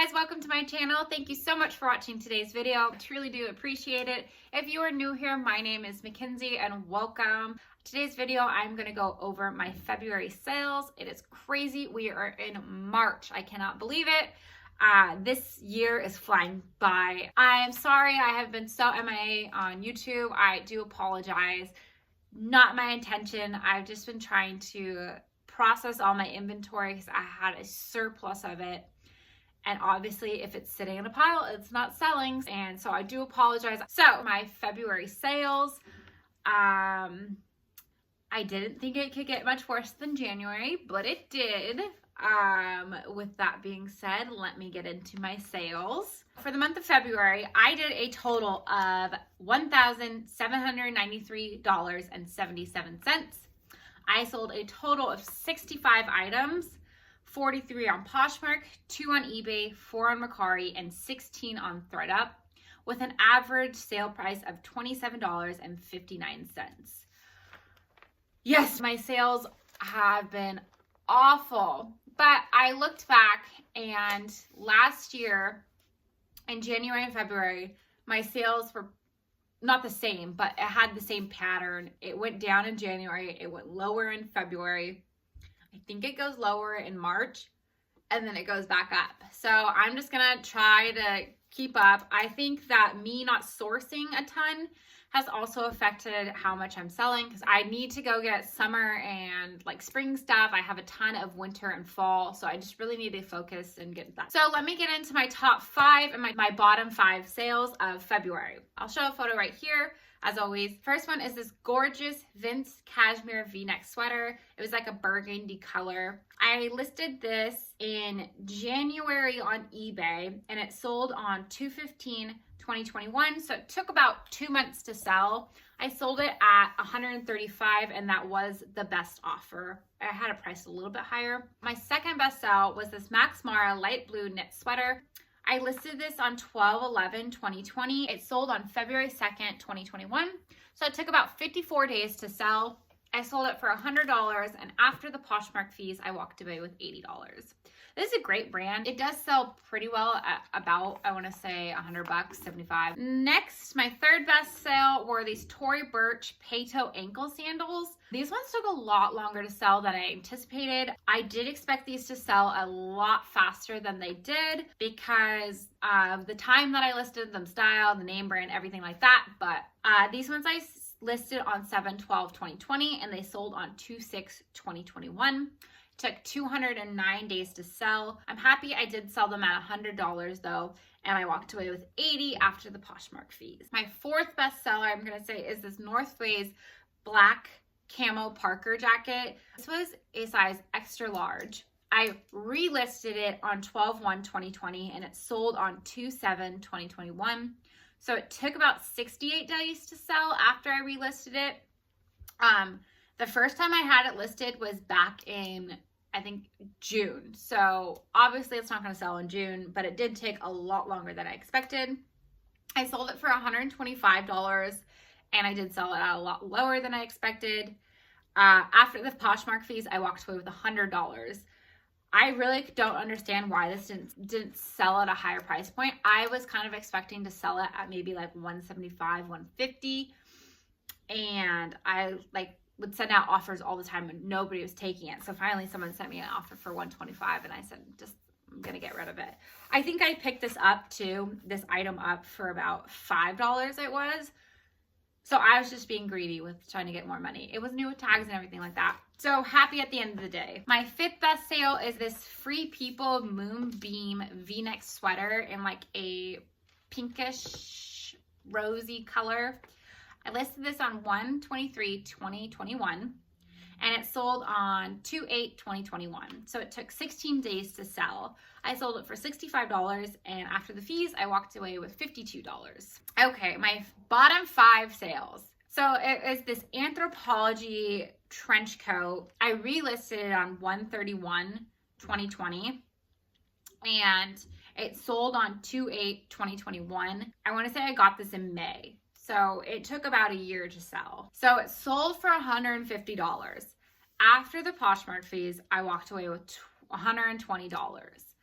guys, welcome to my channel. Thank you so much for watching today's video. I truly do appreciate it. If you are new here, my name is Mackenzie and welcome. Today's video, I'm gonna go over my February sales. It is crazy. We are in March. I cannot believe it. This year is flying by. I'm sorry I have been so MIA on YouTube. I do apologize. Not my intention. I've just been trying to process all my inventory because I had a surplus of it. And obviously if it's sitting in a pile, it's not selling. And so I do apologize. So my February sales, I didn't think it could get much worse than January, but it did. With that being said, let me get into my sales. For the month of February, I did a total of $1,793.77. I sold a total of 65 items, 43 on Poshmark, 2 on eBay, 4 on Mercari, and 16 on Thredup, with an average sale price of $27.59. Yes, my sales have been awful, but I looked back and last year in January and February, my sales were not the same, but it had the same pattern. It went down in January, it went lower in February. I think it goes lower in March and then it goes back up. So I'm just gonna try to keep up. I think that me not sourcing a ton has also affected how much I'm selling because I need to go get summer and like spring stuff. I have a ton of winter and fall, so I just really need to focus and get that. So let me get into my top 5 and my bottom 5 sales of February. I'll show a photo right here. As always, first one is this gorgeous Vince cashmere v-neck sweater. It was like a burgundy color. I listed this in January on eBay and it sold on 2/15/2021. So it took about 2 months to sell. I sold it at $135 and that was the best offer. I had a price a little bit higher. My second best sell was this Max Mara light blue knit sweater. I listed this on 12/11/2020. It sold on February 2nd, 2021. So it took about 54 days to sell. I sold it for $100 and after the Poshmark fees, I walked away with $80. This is a great brand. It does sell pretty well at about, I want to say $100, 75. Next, my third best sale were these Tory Burch Payto ankle sandals. These ones took a lot longer to sell than I anticipated. I did expect these to sell a lot faster than they did because of the time that I listed them, style, the name brand, everything like that. But these ones I listed on 7/12/2020 and they sold on 2/6/2021. Took 209 days to sell. I'm happy I did sell them at $100 though, and I walked away with $80 after the Poshmark fees. My fourth best seller I'm gonna say is this North Face black camo Parker jacket. This was a size extra large. I relisted it on 12/1/2020 and it sold on 2/7/2021. So it took about 68 days to sell after I relisted it. The first time I had it listed was back in, I think, June. So obviously it's not going to sell in June, but it did take a lot longer than I expected. I sold it for $125 and I did sell it at a lot lower than I expected. After the Poshmark fees, I walked away with $100. I really don't understand why this didn't sell at a higher price point. I was kind of expecting to sell it at maybe like $175, $150. And I would send out offers all the time and nobody was taking it. So finally someone sent me an offer for $125 and I said, I'm gonna get rid of it. I think I picked this item up for about $5 it was. So I was just being greedy with trying to get more money. It was new with tags and everything like that. So happy at the end of the day. My fifth best sale is this Free People Moonbeam v-neck sweater in like a pinkish rosy color. I listed this on 1/23/2021 and it sold on 2/8/2021. So it took 16 days to sell. I sold it for $65 and after the fees, I walked away with $52. Okay, my bottom 5 sales. So it is this Anthropologie trench coat. I relisted it on 1/31/2020 and it sold on 2/8/2021. I want to say I got this in May. So it took about a year to sell. So it sold for $150. After the Poshmark fees, I walked away with $120.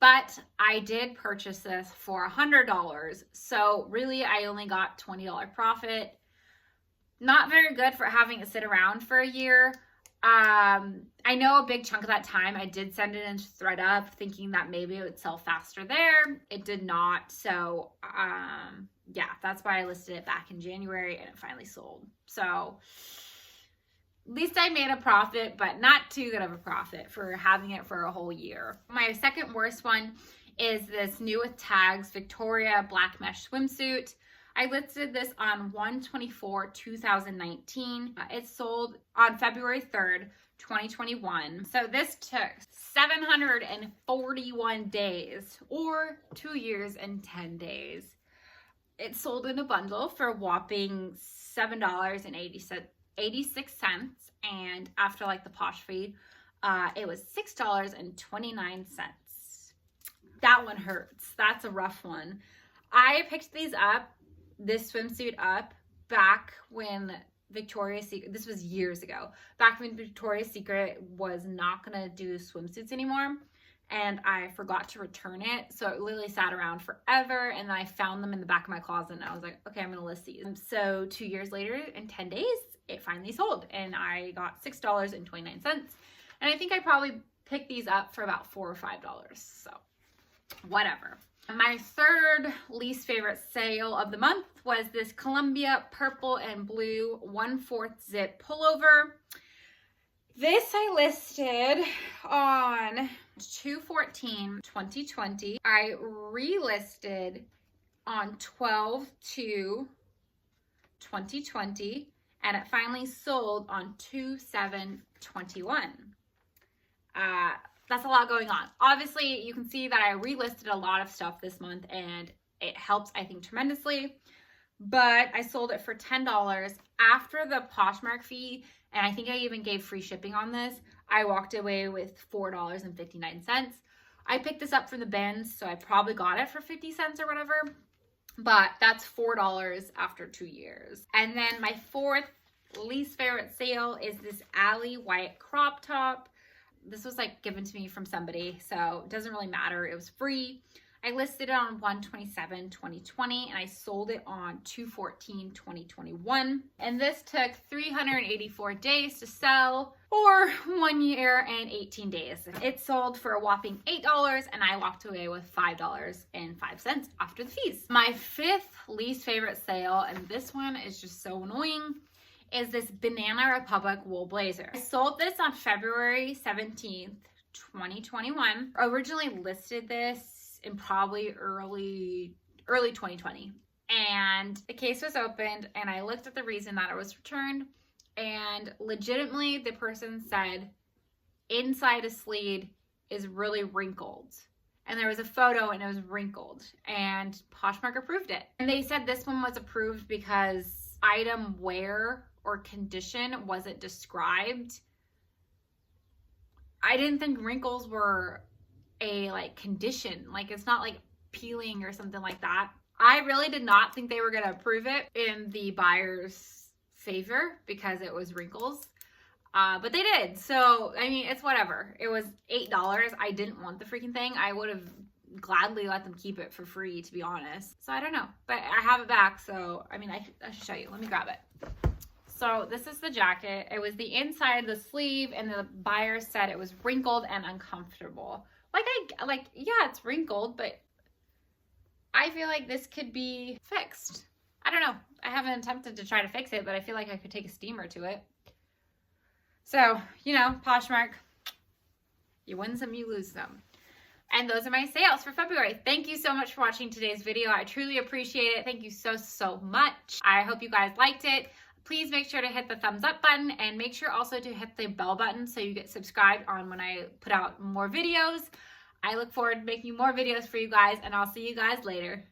But I did purchase this for $100. So really, I only got $20 profit. Not very good for having it sit around for a year. I know a big chunk of that time I did send it into Thredup thinking that maybe it would sell faster there. It did not. So, yeah, that's why I listed it back in January and it finally sold. So at least I made a profit, but not too good of a profit for having it for a whole year. My second worst one is this new with tags Victoria black mesh swimsuit. I listed this on 1/24/2019. It sold on February 3rd, 2021. So this took 741 days or 2 years and 10 days. It sold in a bundle for a whopping $7.86. And after like the Posh fee, it was $6.29. That one hurts. That's a rough one. I picked this swimsuit up back when Victoria's Secret, this was years ago, back when Victoria's Secret was not going to do swimsuits anymore. And I forgot to return it. So it literally sat around forever. And then I found them in the back of my closet and I was like, okay, I'm going to list these. So 2 years later, in 10 days, it finally sold. And I got $6.29. And I think I probably picked these up for about $4 or $5. So whatever. My third least favorite sale of the month was this Columbia purple and blue 1/4 zip pullover. This I listed on 2/14/2020. I relisted on 12/2/2020, and it finally sold on 2/7/21. That's a lot going on. Obviously, you can see that I relisted a lot of stuff this month, and it helps, I think, tremendously. But I sold it for $10 after the Poshmark fee, and I think I even gave free shipping on this. I walked away with $4.59. I picked this up from the bins, so I probably got it for 50 cents or whatever. But that's $4 after 2 years. And then my fourth least favorite sale is this Alley white crop top. This was like given to me from somebody, so it doesn't really matter. It was free. I listed it on 1/27/2020 and I sold it on 2/14/2021. And this took 384 days to sell, or 1 year and 18 days. It sold for a whopping $8 and I walked away with $5.05 after the fees. My fifth least favorite sale, and this one is just so annoying, is this Banana Republic wool blazer. I sold this on February 17th, 2021. I originally listed this in probably early 2020. And the case was opened and I looked at the reason that it was returned, and legitimately the person said inside a sleeve is really wrinkled. And there was a photo and it was wrinkled, and Poshmark approved it. And they said this one was approved because item wear or condition wasn't described. I didn't think wrinkles were a like condition. Like, it's not like peeling or something like that. I really did not think they were going to approve it in the buyer's favor because it was wrinkles. But they did. So, I mean, it's whatever. It was $8. I didn't want the freaking thing. I would have gladly let them keep it for free, to be honest. So I don't know, but I have it back. So, I mean, I should show you. Let me grab it. So this is the jacket. It was the inside of the sleeve, and the buyer said it was wrinkled and uncomfortable. Yeah, it's wrinkled, but I feel like this could be fixed. I don't know. I haven't attempted to try to fix it, but I feel like I could take a steamer to it. So, you know, Poshmark, you win some, you lose some. And those are my sales for February. Thank you so much for watching today's video. I truly appreciate it. Thank you so, so much. I hope you guys liked it. Please make sure to hit the thumbs up button, and make sure also to hit the bell button so you get subscribed on when I put out more videos. I look forward to making more videos for you guys, and I'll see you guys later.